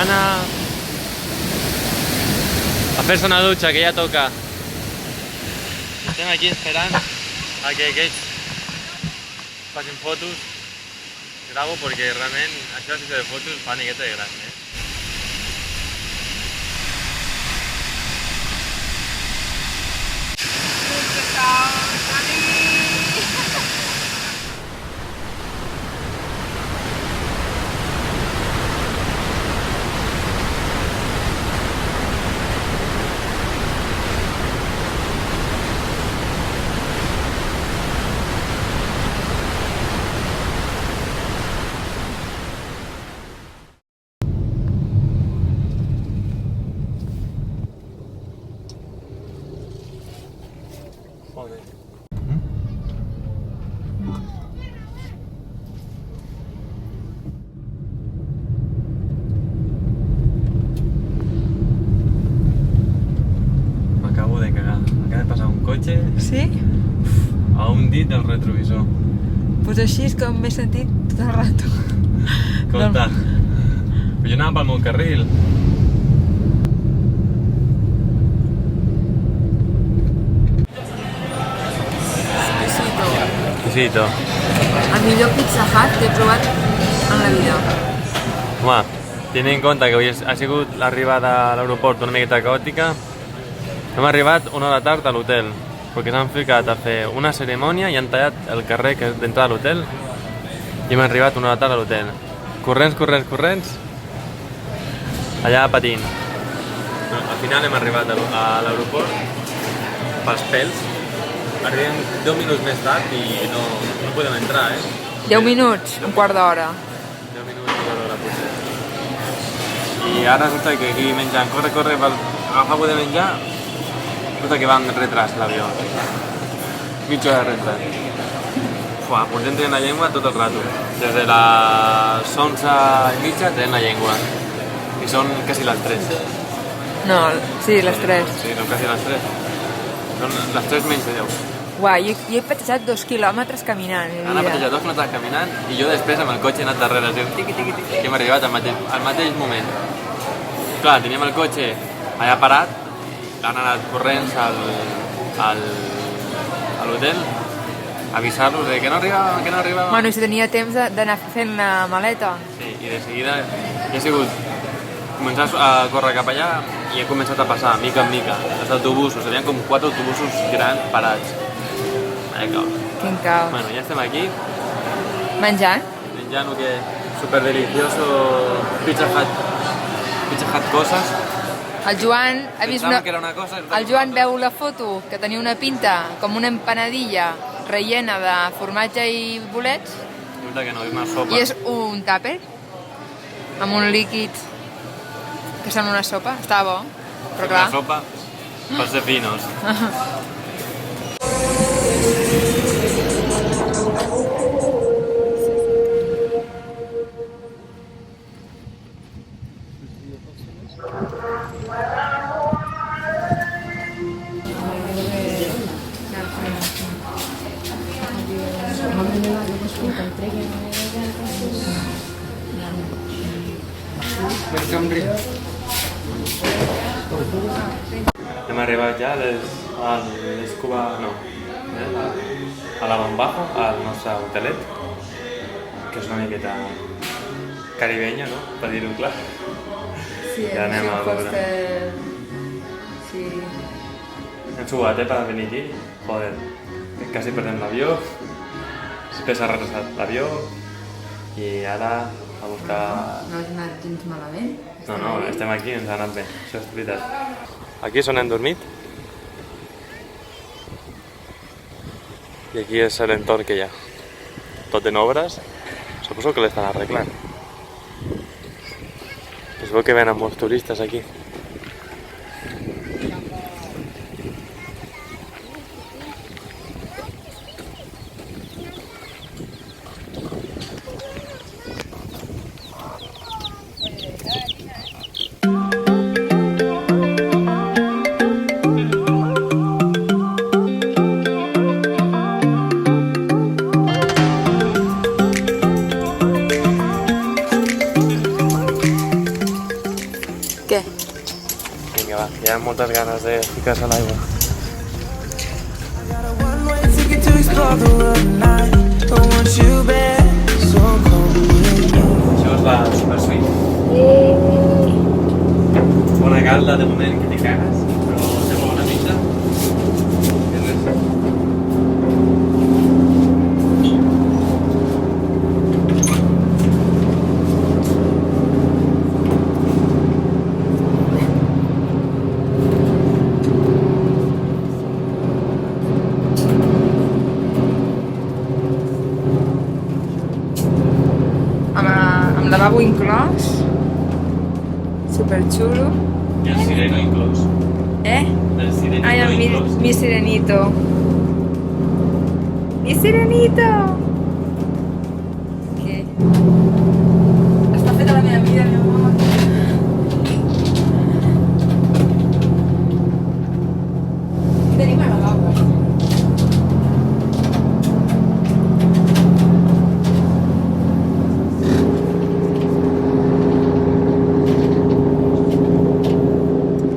van a fer-se una dutxa, que ja toca. Estem aquí esperant a que aquests facin fotos. Gravo perquè realment això si de fotos fa una miqueta de gràcia. Joder. M'acabo de cagar. Acaba de passar un cotxe Sí? a un dit del retrovisor. Pues així és com m'he sentit tot el rato. Compte. Però jo anava pel meu carril. Exquisito. El millor Pizza Hut que he trobat en la vida. Home, tenint en compte que avui ha sigut l'arribada a l'aeroport una miqueta caòtica, hem arribat una hora tard a l'hotel, perquè s'han ficat a fer una cerimònia i han tallat el carrer que és d'entrada a l'hotel i hem arribat una hora tard a l'hotel. Corrents, corrents, corrents, allà patint. Al final hem arribat a l'aeroport pels pèls. Arribem 10 minuts més tard i no podem entrar, 10 minuts, un quart d'hora. 10 minuts, un quart d'hora potser. I ara resulta que aquí menjant, corre, corre, per agafar poder menjar, resulta que va amb retras l'avió. Mitja hora de retras. Fuà, portem tenint la llengua tot el rato. Des de les 11:30 tenint la llengua. I són quasi les 3. No, sí, les 3. Sí, són quasi les 3. Són les 3 menys de 10. Uau, jo he patejat 2 quilòmetres caminant. Han patejat 2 quilòmetres caminant i jo després amb el cotxe he anat darrere, tiqui, tiqui, tiqui, que hem arribat al mateix moment. Clar, teníem el cotxe allà parat, han anat corrents a l'hotel a avisar-los que no arribava, que no arribava. Bueno, i si tenia temps d'anar fent la maleta. Sí, i de seguida ja ha sigut començar a córrer cap allà i he començat a passar, mica en mica, els autobusos. Hi havia com 4 autobusos grans parats. Vaya caos. Quin caos. Bueno, ja estem aquí, Menjant? menjant lo que super delicioso Pizza Hut cosas. El Joan ha vist Pensava que era una cosa... El Joan veu la foto, que tenia una pinta com una empanadilla rellena de formatge i bolets, Resulta que no, és una sopa. i és un tàper amb un líquid que sembla una sopa. Estava bo, però clar. Una sopa per ser finos. Hem arribat ja a l'Escuba, no, a la Bombajo, al nostre hotelet, que és una miqueta caribenya, no?, per dir-ho clar. Sí, Ja anem a veure. Sí. Hem suat, per venir aquí, joder, que quasi perdem l'avió, després s'ha retrasat l'avió, i ara a buscar... No has anat gens malament? No, estem aquí, ens ha anat bé, això és veritat. Aquí és on hem dormit. I aquí és l'entorn que hi ha. Tot en obres, suposo que l'estan arreglant. Es veu que venen molts turistes aquí. tenen moltes ganes de ficar-se a l'aigua. Això és la Super Suite. Bona calda, de moment que t'hi cagues, però té molt bona pinta. I res. Amb lavabo inclòs. Superxulo. I el sireno inclòs. El Sirenito Ai, inclòs. mi sirenito. Mi sirenito! Què? Està feta la meva vida, meu amor. Tenim a lavabo.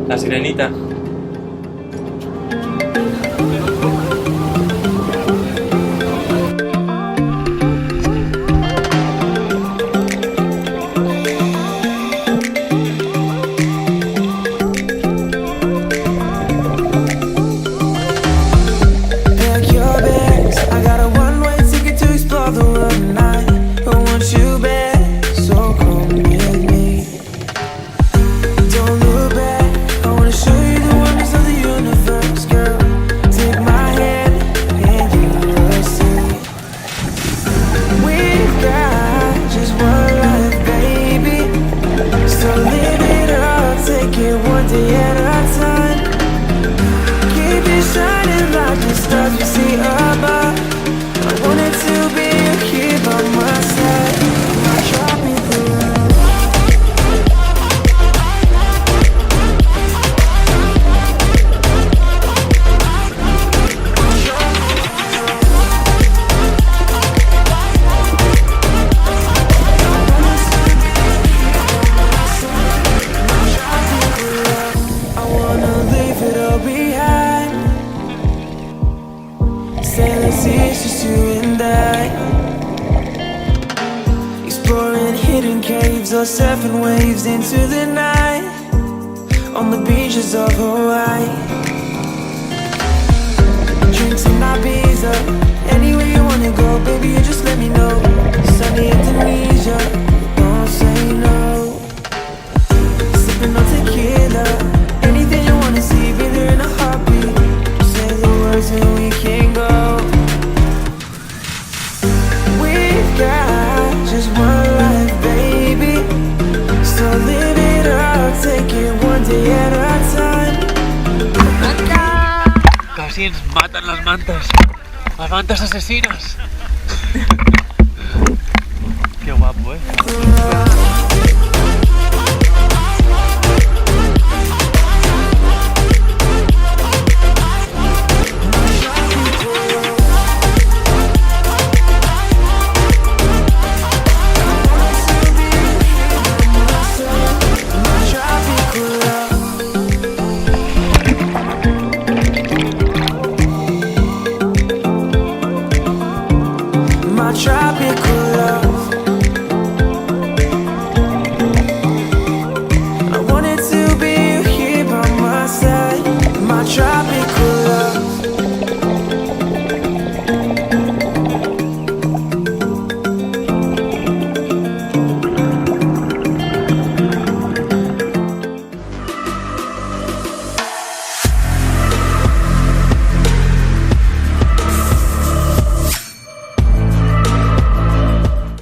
La sirenita. It's just you and I, exploring hidden caves or surfing waves into the night on the beaches of Hawaii. Drinks in Ibiza, anywhere you wanna go, baby, you just let me know. Sunny Indonesia, don't say no. Sipping on tequila, anything you wanna see, baby, in a heartbeat. Just say the words and we can go. Just one life, baby, so live it up, take it one day at a time. Casi ens maten les mantes assassines.